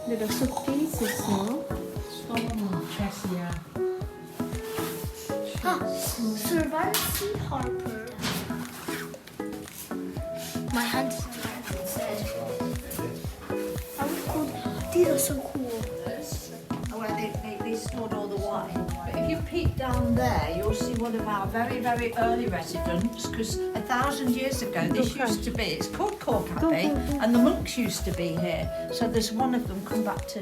Little suitcases, no? Cassia. Sir Vancy Harper. My hand is how cool. These are so cool. Where they stored all the wine. But if you peek down there, you'll see one of our very, very early residents, because 1,000 years ago this used to be, it's called Calke Abbey, and the monks used to be here. So there's one of them come back to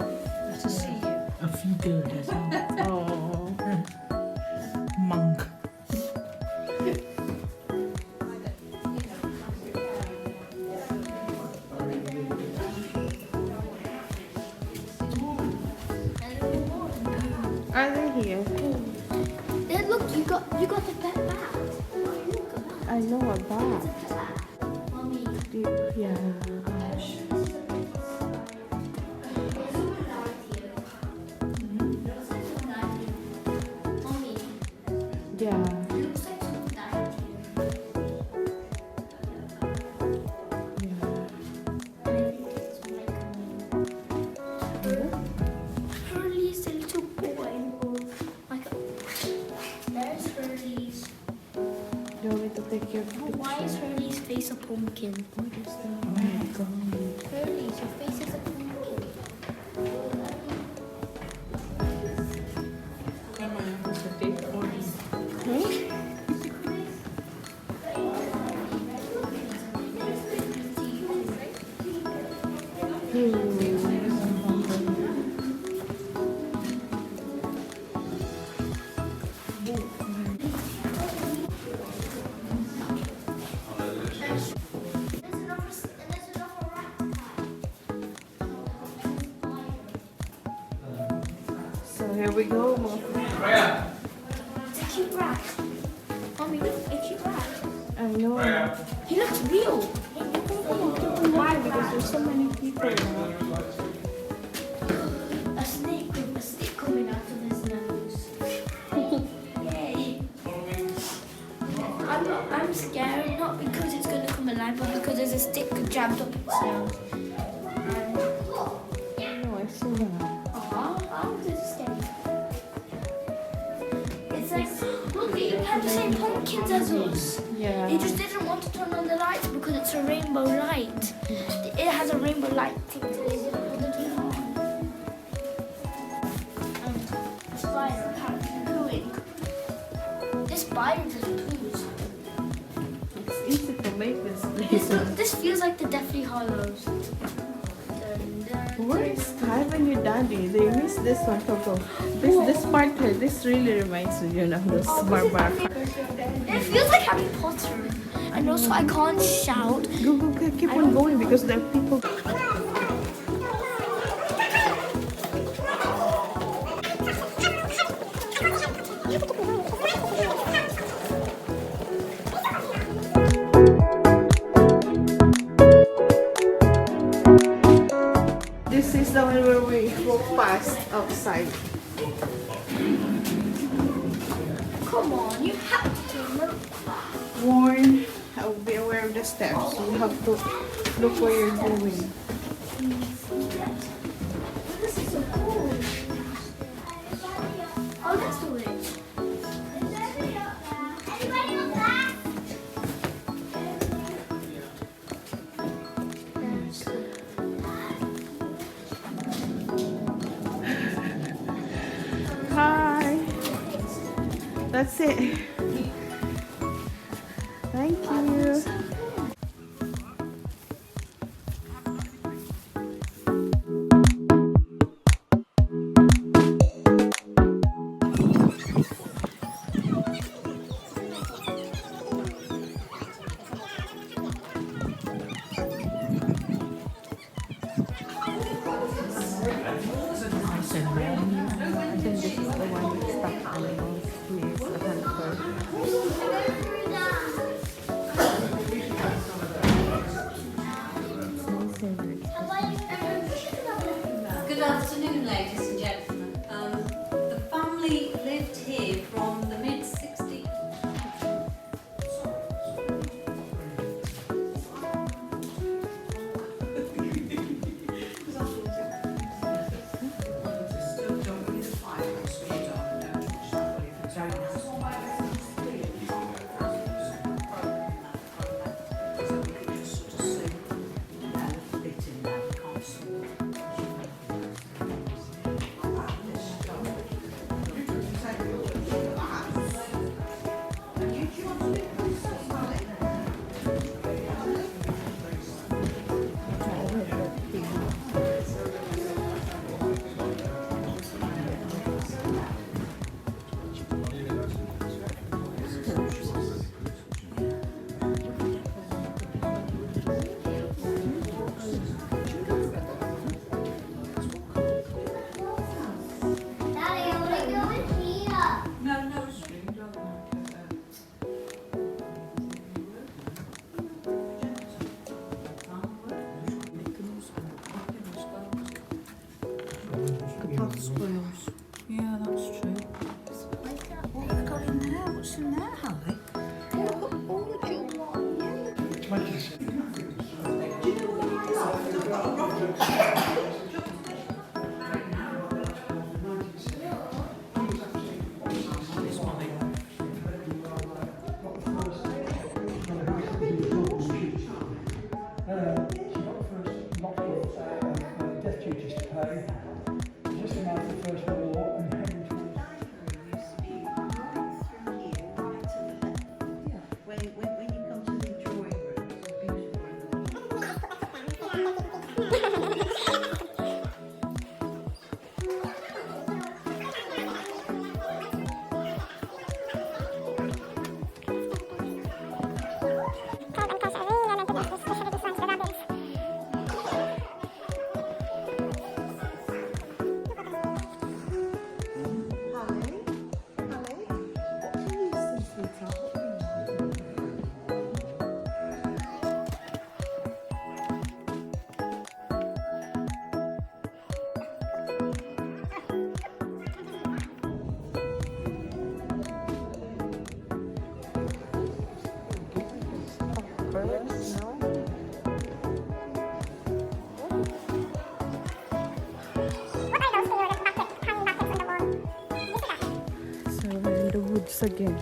see you. A figure, doesn't it? Oh. Monk. Are they here? Then look, you got the pet bat. I know about. Mommy. Yeah. Mommy. Yeah. It looks like someone died here. Yeah. I think it's Hurley's a little boy. Like there's Hurley's. Do you want me to take your picture? Why is Hurley's face a pumpkin? What is that? Oh my god. Hurley's, your face is a pumpkin. So here we go. It's a cute rat. Mommy, look, a cute rat. I know. He looks real. Why? Because there's so many people now. A snake with a stick coming out of his nose. Yay. I'm scared, not because it's going to come alive, but because there's a stick jammed up its nose. No, I saw that. How is it scary? It's like, look, it had the same pumpkins as us. Yeah. He just didn't want to turn on the lights because it's a rainbow light. It has a rainbow light thing to it. The spider apparently pooing. This spider just poos. It's easy to make this. This feels like the Deathly Hollows. Dun, dun, Where is Clive and your daddy? They missed this one, Coco. This part here, this really reminds me, you know, this Barbara. It feels like Harry Potter. And also I can't shout. Go, keep on going because there are people. This is the one where we walk past outside. Come on, you have to look. Warn, I'll be aware of the steps. You have to look where you're going. This is so cool. Oh, that's the witch. Hi. That's it. Thank you. Squirrels. Yeah, that's true. What have we got in there? What's in there, Harry? All the jewelry. When you come to the drawing room, it's So we're in the woods again.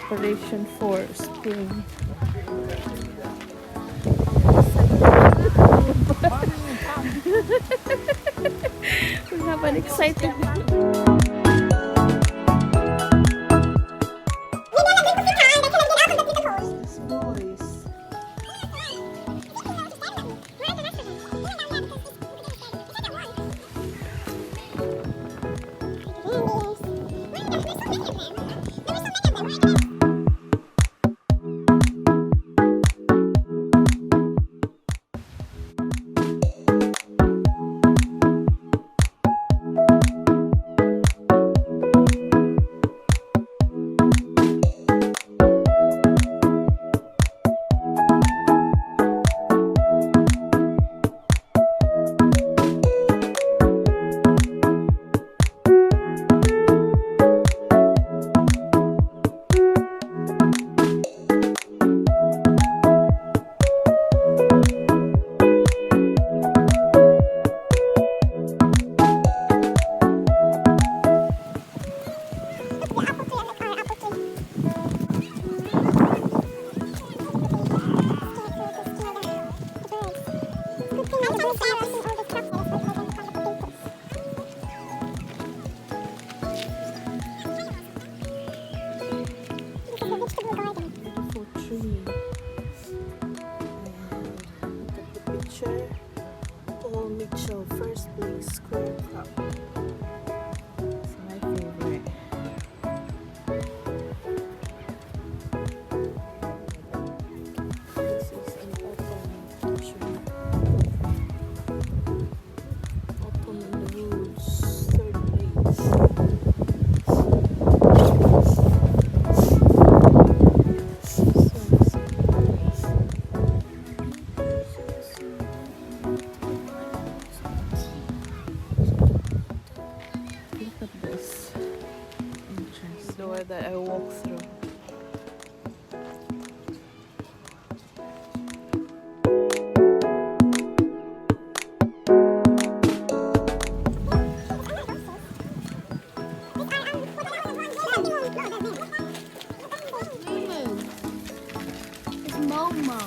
Preparation for spring. We have an exciting first place square cup. It's my favorite. This is an autumn picture. Autumn in the woods, third place. That I walk through. It's Momo.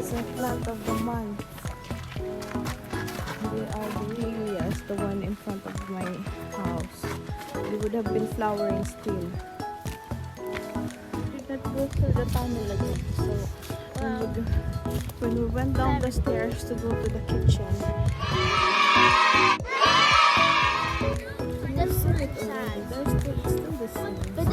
is a plant of the month. They are the lilies, the one in front of my house. They would have been flowering still. Did not go through the tunnel again. So when we went down the stairs to go to the kitchen, But that's see it sad. already. It's still the same. But